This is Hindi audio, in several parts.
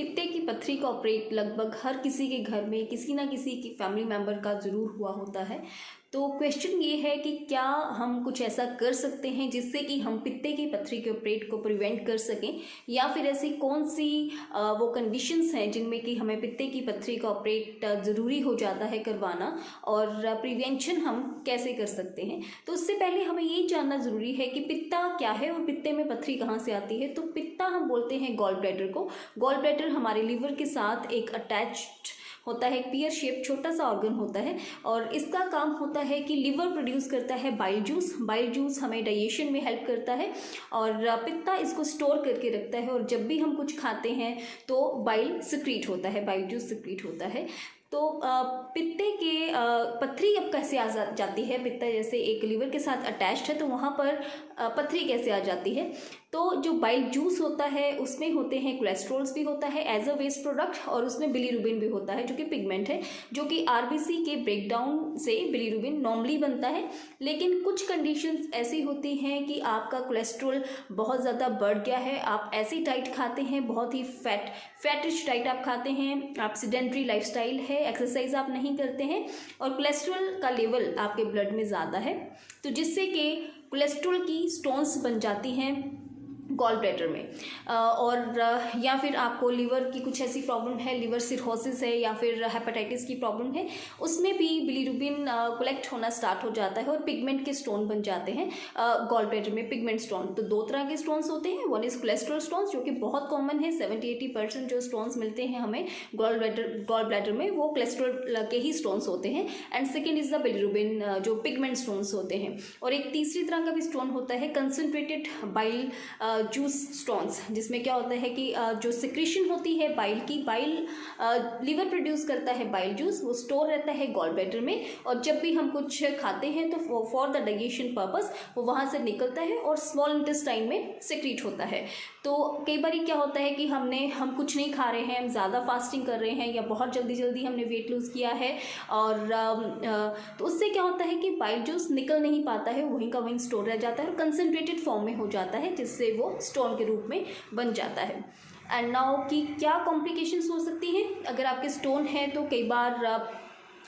पित्ते की पत्थरी का ऑपरेट लगभग हर किसी के घर में किसी ना किसी की फैमिली मेम्बर का ज़रूर हुआ होता है। तो क्वेश्चन ये है कि क्या हम कुछ ऐसा कर सकते हैं जिससे कि हम पित्ते की पत्थरी के ऑपरेट को प्रिवेंट कर सकें, या फिर ऐसी कौन सी वो कंडीशंस हैं जिनमें कि हमें पित्ते की पत्थरी का ऑपरेट ज़रूरी हो जाता है करवाना, और प्रिवेंशन हम कैसे कर सकते हैं। तो उससे पहले हमें ये जानना ज़रूरी है कि पित्ता क्या है और पित्ते में पत्थरी कहाँ से आती है। तो पित्ता हम बोलते हैं गॉल ब्लैडर को। गॉल ब्लैडर हमारे लीवर के साथ एक अटैच्ड होता है, एक पियर शेप छोटा सा ऑर्गन होता है, और इसका काम होता है कि लिवर प्रोड्यूस करता है बाइल जूस। बाइल जूस हमें डाइजेशन में हेल्प करता है, और पित्ता इसको स्टोर करके रखता है, और जब भी हम कुछ खाते हैं तो बाइल सिक्रीट होता है, बाइल जूस सिक्रीट होता है। तो पित्ते के पत्थरी अब कैसे आ जाती है। पित्ता जैसे एक लिवर के साथ अटैच्ड है, तो वहाँ पर पत्थरी कैसे आ जाती है। तो जो बाइल जूस होता है उसमें होते हैं कोलेस्ट्रॉल्स भी होता है एज अ वेस्ट प्रोडक्ट, और उसमें बिलीरुबिन भी होता है जो कि पिगमेंट है, जो कि आरबीसी के ब्रेकडाउन से बिलीरुबिन नॉर्मली बनता है। लेकिन कुछ कंडीशंस ऐसी होती हैं कि आपका कोलेस्ट्रॉल बहुत ज़्यादा बढ़ गया है, आप ऐसी डाइट खाते हैं, बहुत ही फैट रिच डाइट आप खाते हैं, आप सेडेंटरी लाइफस्टाइल है, एक्सरसाइज आप नहीं करते हैं, और कोलेस्ट्रॉल का लेवल आपके ब्लड में ज़्यादा है, तो जिससे कि कोलेस्ट्रॉल की स्टोन्स बन जाती हैं गॉल ब्लैडर में। और या फिर आपको लीवर की कुछ ऐसी प्रॉब्लम है, लिवर सिरहोसिस है, या फिर हेपेटाइटिस की प्रॉब्लम है, उसमें भी बिलीरुबिन कलेक्ट होना स्टार्ट हो जाता है और पिगमेंट के स्टोन बन जाते हैं गॉल ब्लैडर में, पिगमेंट स्टोन। तो दो तरह के स्टोन्स होते हैं, वन इज कोलेस्ट्रॉल स्टोन्स जो कि बहुत कॉमन है, 70-80% जो स्टोन्स मिलते हैं हमें गॉल ब्लैडर में वो कोलेस्ट्रॉल के ही स्टोन्स होते हैं। And second is the bilirubin जो पिगमेंट स्टोन्स होते हैं। और एक तीसरी तरह का भी स्टोन होता है कंसनट्रेटेड बाइल जूस स्टोन्स, जिसमें क्या होता है कि जो सिक्रीशन होती है बाइल की, बाइल लीवर प्रोड्यूस करता है बाइल जूस, वो स्टोर रहता है गॉल ब्लैडर में, और जब भी हम कुछ खाते हैं तो फॉर द डाइजेशन पर्पस वो वहाँ से निकलता है और स्मॉल इंटेस्टाइन में सिक्रीट होता है। तो कई बार क्या होता है कि हम कुछ नहीं खा रहे हैं, हम ज़्यादा फास्टिंग कर रहे हैं, या बहुत जल्दी हमने वेट लूज़ किया है, और तो उससे क्या होता है कि बाइल जूस निकल नहीं पाता है, वहीं का वहीं स्टोर रह जाता है और कंसनट्रेटेड फॉर्म में हो जाता है, जिससे वो स्टोन के रूप में बन जाता है। एंड नाउ कि क्या कॉम्प्लिकेशंस हो सकती हैं अगर आपके स्टोन है। तो कई बार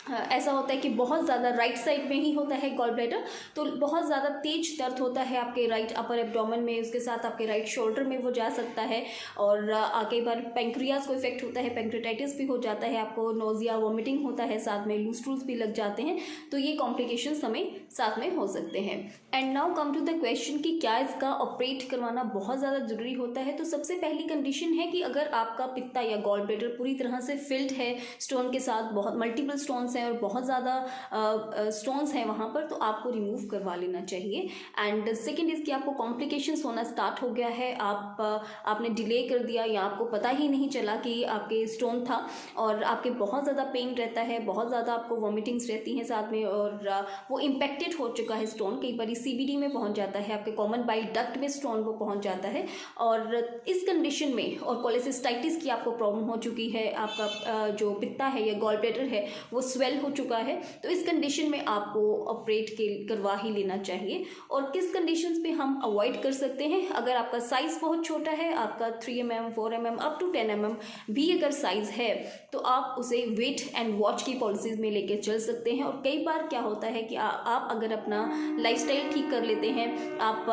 ऐसा होता है कि बहुत ज़्यादा राइट साइड में ही होता है गॉल ब्लैडर, तो बहुत ज़्यादा तेज दर्द होता है आपके राइट अपर एब्डोमेन में, उसके साथ आपके राइट शोल्डर में वो जा सकता है, और कई बार पेंक्रियाज को इफेक्ट होता है, पेंक्रेटाइटिस भी हो जाता है, आपको नोजिया वॉमिटिंग होता है, साथ में लूज स्टूल्स भी लग जाते हैं। तो ये कॉम्प्लिकेशंस हमें साथ में हो सकते हैं। And now come to the question कि क्या इसका ऑपरेट करवाना बहुत ज़्यादा ज़रूरी होता है। तो सबसे पहली कंडीशन है कि अगर आपका पित्ता या गॉल ब्लैडर पूरी तरह से फिल्ड है स्टोन के साथ, बहुत मल्टीपल स्टोन्स हैं और बहुत ज़्यादा स्टोन्स हैं वहाँ पर, तो आपको रिमूव करवा लेना चाहिए। एंड सेकेंड इज़ कि आपको कॉम्प्लिकेशंस होना स्टार्ट हो गया है, आपने डिले कर दिया, या आपको पता ही नहीं चला कि आपके स्टोन था, और आपके बहुत ज़्यादा पेन रहता है, बहुत ज़्यादा आपको वॉमिटिंग्स रहती हैं साथ में, और वो इम्पेक्टेड हो चुका है स्टोन, कई बार CBD में पहुँच जाता है, आपके कॉमन बाइल डक्ट में स्टोन वो पहुँच जाता है, और इस कंडीशन में और कोलेसिस्टाइटिस की आपको प्रॉब्लम हो चुकी है, आपका जो पित्ता है या गॉल ब्लैडर है वो स्वेल हो चुका है, तो इस कंडीशन में आपको ऑपरेट करवा ही लेना चाहिए। और किस कंडीशंस पे हम अवॉइड कर सकते हैं, अगर आपका साइज़ बहुत छोटा है, आपका 3 mm 4 mm up to 10 mm भी अगर साइज़ है, तो आप उसे वेट एंड वॉच की पॉलिसीज़ में लेके चल सकते हैं। और कई बार क्या होता है कि आप अगर अपना लाइफस्टाइल ठीक कर लेते हैं, आप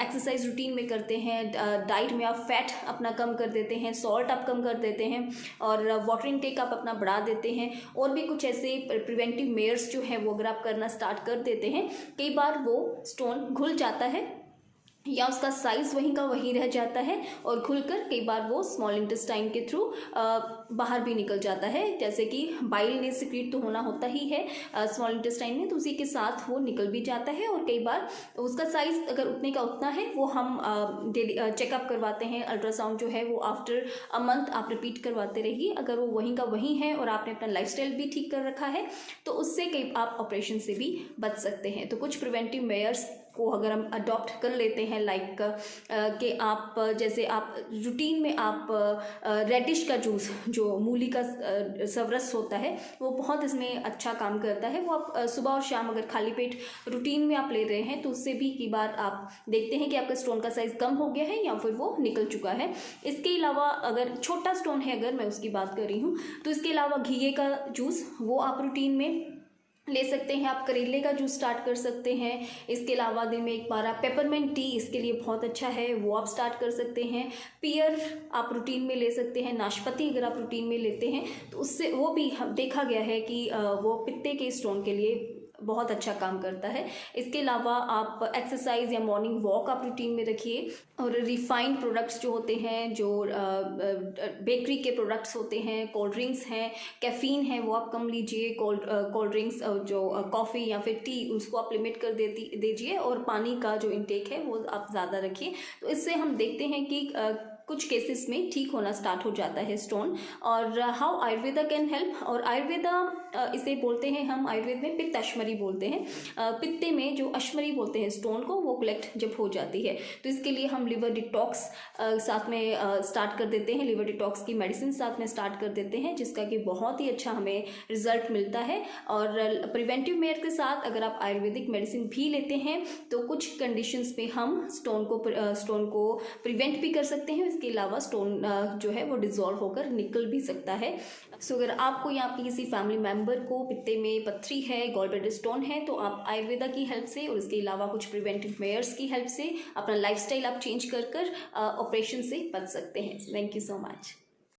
एक्सरसाइज रूटीन में करते हैं, डाइट में आप फैट अपना कम कर देते हैं, सॉल्ट आप कम कर देते हैं, और वाटर इनटेक आप अपना बढ़ा देते हैं, और भी कुछ ऐसे प्रिवेंटिव मेयर्स जो है वो अगर आप करना स्टार्ट कर देते हैं, कई बार वो स्टोन घुल जाता है या उसका साइज़ वहीं का वहीं रह जाता है, और खुलकर कई बार वो स्मॉल इंटेस्टाइन के थ्रू बाहर भी निकल जाता है। जैसे कि बाइल ने सिक्रीट तो होना होता ही है स्मॉल इंटेस्टाइन में, तो उसी के साथ वो निकल भी जाता है, और कई बार उसका साइज़ अगर उतने का उतना है, वो हम डेली चेकअप करवाते हैं, अल्ट्रासाउंड जो है वो आफ्टर अ मंथ आप रिपीट करवाते रहिए। अगर वो वहीं का वहीं है और आपने अपना लाइफस्टाइल भी ठीक कर रखा है, तो उससे कई आप ऑपरेशन से भी बच सकते हैं। तो कुछ प्रिवेंटिव मेयर्स को अगर हम अडॉप्ट कर लेते हैं, लाइक कि आप जैसे आप रूटीन में आप रेडिश का जूस, जो मूली का सरस होता है, वो बहुत इसमें अच्छा काम करता है। वो आप सुबह और शाम अगर खाली पेट रूटीन में आप ले रहे हैं तो उससे भी कई बार आप देखते हैं कि आपका स्टोन का साइज़ कम हो गया है या फिर वो निकल चुका है। इसके अलावा अगर छोटा स्टोन है, अगर मैं उसकी बात कर रही हूँ, तो इसके अलावा घिये का जूस वो आप रूटीन में ले सकते हैं। आप करेले का जूस स्टार्ट कर सकते हैं। इसके अलावा दिन में एक बार आप पेपरमेंट टी, इसके लिए बहुत अच्छा है, वो आप स्टार्ट कर सकते हैं। पियर आप रूटीन में ले सकते हैं। नाशपाती अगर आप रूटीन में लेते हैं तो उससे वो भी देखा गया है कि वो पित्ते के स्टोन के लिए बहुत अच्छा काम करता है। इसके अलावा आप एक्सरसाइज या मॉर्निंग वॉक आप रूटीन में रखिए। और रिफाइंड प्रोडक्ट्स जो होते हैं, जो बेकरी के प्रोडक्ट्स होते हैं, कोल्ड ड्रिंक्स हैं, कैफ़ीन है, वो आप कम लीजिए। कोल्ड ड्रिंक्स जो कॉफ़ी या फिर टी, उसको आप लिमिट कर दीजिए। और पानी का जो इंटेक है वो आप ज़्यादा रखिए। तो इससे हम देखते हैं कि कुछ केसेस में ठीक होना स्टार्ट हो जाता है स्टोन। और हाउ आयुर्वेदा कैन हेल्प, और आयुर्वेदा इसे बोलते हैं हम आयुर्वेद में पित्त अश्मरी बोलते हैं। पित्ते में जो अश्मरी बोलते हैं स्टोन को, वो कलेक्ट जब हो जाती है तो इसके लिए हम लिवर डिटॉक्स साथ में स्टार्ट कर देते हैं। लिवर डिटॉक्स की मेडिसिन साथ में स्टार्ट कर देते हैं, जिसका कि बहुत ही अच्छा हमें रिजल्ट मिलता है। और प्रिवेंटिव मेयर के साथ अगर आप आयुर्वेदिक मेडिसिन भी लेते हैं तो कुछ कंडीशंस में हम स्टोन को प्रिवेंट भी कर सकते हैं। इसके अलावा स्टोन जो है वो डिसॉल्व होकर निकल भी सकता है। सो अगर आपको या आपकी किसी फैमिली मेंबर को पित्ते में पत्थरी है, गॉल ब्लैडर स्टोन है, तो आप आयुर्वेदा की हेल्प से और इसके अलावा कुछ प्रिवेंटिव मेयर्स की हेल्प से अपना लाइफस्टाइल आप चेंज कर ऑपरेशन से बच सकते हैं। Thank you so much.